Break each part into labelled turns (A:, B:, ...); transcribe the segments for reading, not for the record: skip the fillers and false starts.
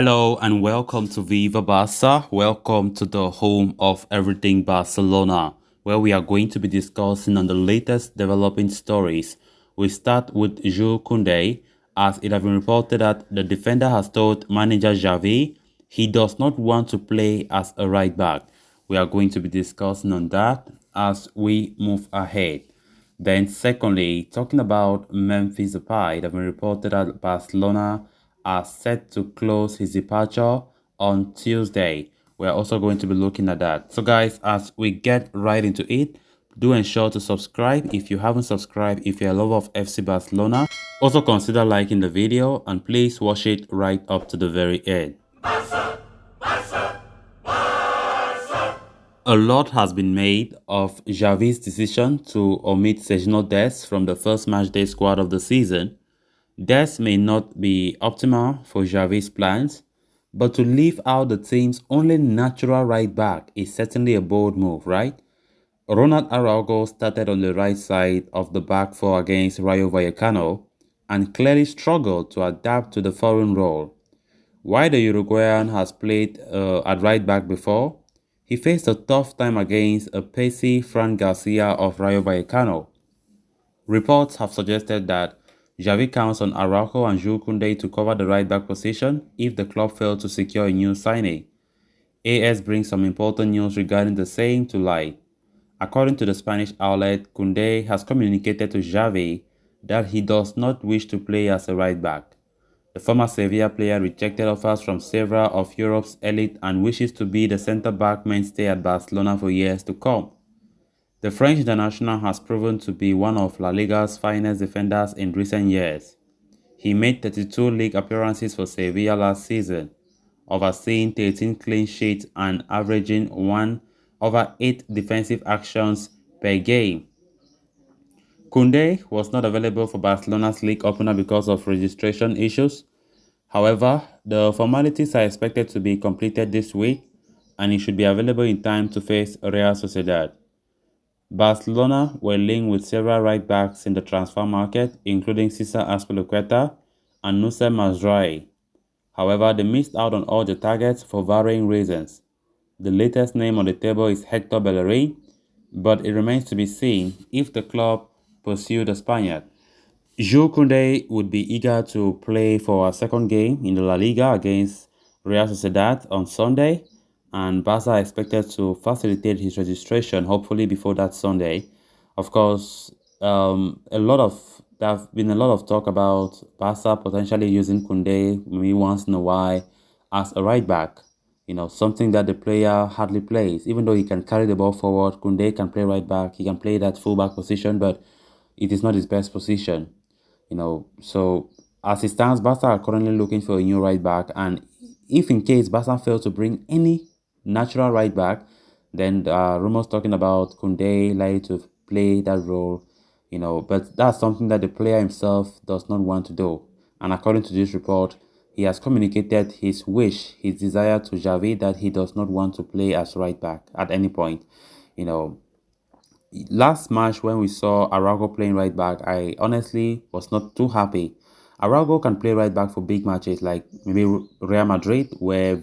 A: Hello and welcome to Viva Barca. Welcome to the home of everything Barcelona, where we are going to be discussing on the latest developing stories. We start with Jules Kounde, as it has been reported that the defender has told manager Xavi he does not want to play as a right back. We are going to be discussing on that as we move ahead. Then, secondly, talking about Memphis Depay, it has been reported that Barcelona are set to close his departure on Tuesday. We're also going to be looking at that. So, guys, as we get right into it, do ensure to subscribe if you haven't subscribed. If you're a lover of FC Barcelona, also consider liking the video and please watch it right up to the very end. A lot has been made of Xavi's decision to omit Sergio Dest from the first matchday squad of the season. This may not be optimal for Xavi's plans, but to leave out the team's only natural right back is certainly a bold move, right? Ronald Araujo started on the right side of the back four against Rayo Vallecano and clearly struggled to adapt to the foreign role. While the Uruguayan has played at right back before, he faced a tough time against a pacey Fran Garcia of Rayo Vallecano. Reports have suggested that Xavi counts on Araujo and Jules Kounde to cover the right-back position if the club failed to secure a new signing. AS brings some important news regarding the same to light. According to the Spanish outlet, Kounde has communicated to Xavi that he does not wish to play as a right-back. The former Sevilla player rejected offers from several of Europe's elite and wishes to be the centre-back mainstay at Barcelona for years to come. The French international has proven to be one of La Liga's finest defenders in recent years. He made 32 league appearances for Sevilla last season, overseeing 13 clean sheets and averaging 1 over 8 defensive actions per game. Kounde was not available for Barcelona's league opener because of registration issues. However, the formalities are expected to be completed this week and he should be available in time to face Real Sociedad. Barcelona were linked with several right-backs in the transfer market, including Cesar Azpilicueta and Nusser Mazraoui. However, they missed out on all the targets for varying reasons. The latest name on the table is Hector Bellerin, but it remains to be seen if the club pursue the Spaniard. Jules Kounde would be eager to play for a second game in the La Liga against Real Sociedad on Sunday, and Barca are expected to facilitate his registration hopefully before that Sunday. Of course, there have been a lot of talk about Barca potentially using Kounde maybe once in a while as a right back. You know, something that the player hardly plays. Even though he can carry the ball forward, Kounde can play right back. He can play that fullback position, but it is not his best position. You know, so as it stands, Barca are currently looking for a new right back, and if in case Barca fails to bring any natural right back, then rumors talking about Kounde likely to play that role, you know, but that's something that the player himself does not want to do. And according to this report, he has communicated his wish, his desire to Xavi that he does not want to play as right back at any point. You know, last match when we saw Araujo playing right back, I honestly was not too happy. Araujo can play right back for big matches like maybe Real Madrid, where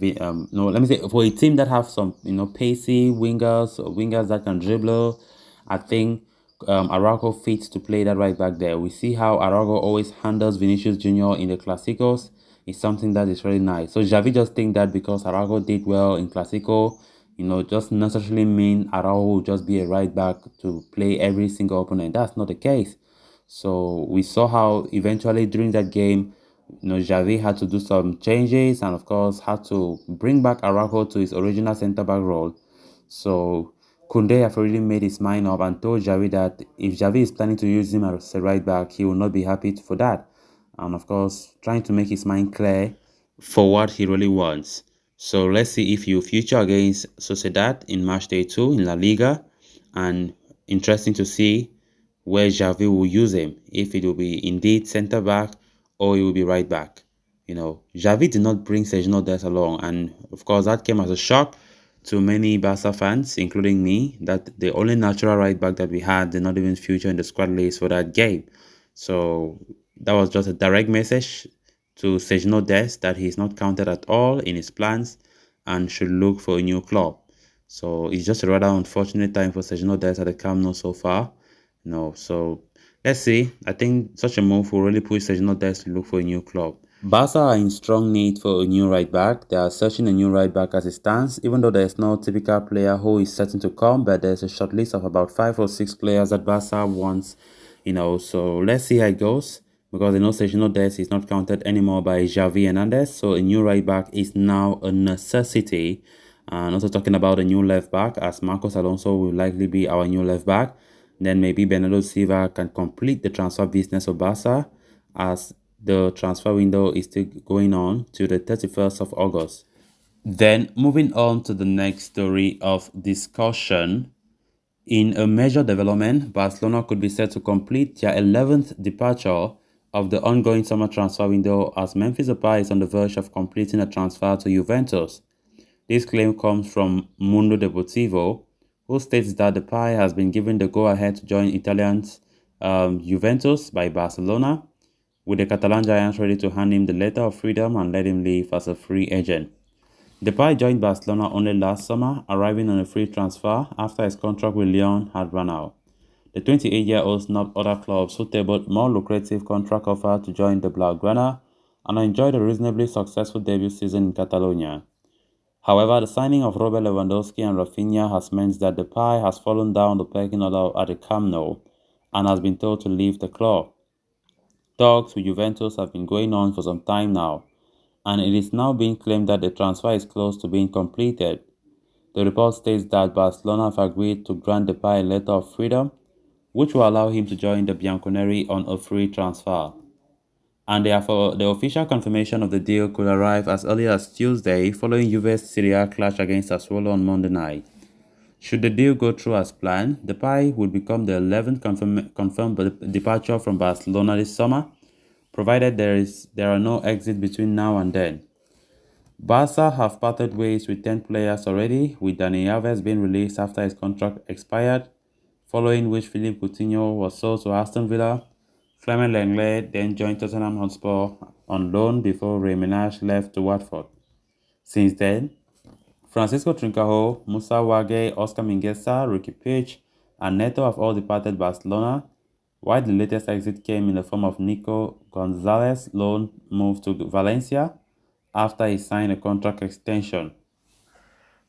A: no, let me say for a team that have some pacey wingers that can dribble. I think Araujo fits to play that right back there. We see how Araujo always handles Vinicius Junior in the Clásicos. It's something that is really nice. So Xavi just think that because Araujo did well in Clásico, just necessarily mean Araujo will just be a right back to play every single opponent. That's not the case. So we saw how eventually during that game, Xavi had to do some changes and of course had to bring back Araujo to his original centre-back role. So Kounde have already made his mind up and told Xavi that if Xavi is planning to use him as a right back, he will not be happy for that. And of course, trying to make his mind clear for what he really wants. So let's see if he will feature against Sociedad in match day 2 in La Liga. And interesting to see where Xavi will use him, if it will be indeed centre back or it will be right back. Xavi did not bring Sergio Dest along, and of course that came as a shock to many Barca fans, including me, that the only natural right back that we had did not even feature in the squad list for that game. So that was just a direct message to Sergio Dest that he's not counted at all in his plans and should look for a new club. So it's just a rather unfortunate time for Sergio Dest at the Camp Nou so far. So let's see. I think such a move will really push Sergio Dest to look for a new club. Barca are in strong need for a new right back. They are searching a new right back as it stands, even though there is no typical player who is certain to come, but there's a short list of about 5 or 6 players that Barca wants, so let's see how it goes, because Sergio Dest is not counted anymore by Xavi Hernandez, so a new right back is now a necessity. And also talking about a new left back, as Marcos Alonso will likely be our new left back, then maybe Bernardo Silva can complete the transfer business of Barca, as the transfer window is still going on to the 31st of August. Then moving on to the next story of discussion. In a major development, Barcelona could be set to complete their 11th departure of the ongoing summer transfer window, as Memphis Depay is on the verge of completing a transfer to Juventus. This claim comes from Mundo Deportivo, who states that Depay has been given the go-ahead to join Italians Juventus by Barcelona, with the Catalan Giants ready to hand him the letter of freedom and let him leave as a free agent. Depay joined Barcelona only last summer, arriving on a free transfer after his contract with Lyon had run out. The 28-year-old snubbed other clubs who tabled more lucrative contract offer to join the Blaugrana and enjoyed a reasonably successful debut season in Catalonia. However, the signing of Robert Lewandowski and Rafinha has meant that Depay has fallen down the pecking order at the Camp Nou and has been told to leave the club. Talks with Juventus have been going on for some time now, and it is now being claimed that the transfer is close to being completed. The report states that Barcelona have agreed to grant Depay a letter of freedom, which will allow him to join the Bianconeri on a free transfer. And therefore, the official confirmation of the deal could arrive as early as Tuesday, following Juve's Serie A clash against Sassuolo on Monday night. Should the deal go through as planned, Depay would become the 11th confirmed departure from Barcelona this summer, provided there are no exits between now and then. Barca have parted ways with 10 players already, with Dani Alves being released after his contract expired, following which Philippe Coutinho was sold to Aston Villa. Clement Lenglet then joined Tottenham Hotspur on loan before Remenage left to Watford. Since then, Francisco Trincao, Musa Wage, Oscar Mingueza, Ricky Puig, and Neto have all departed Barcelona, while the latest exit came in the form of Nico Gonzalez' loan move to Valencia after he signed a contract extension.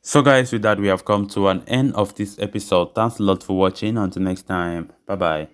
A: So guys, with that we have come to an end of this episode. Thanks a lot for watching. Until next time, bye bye.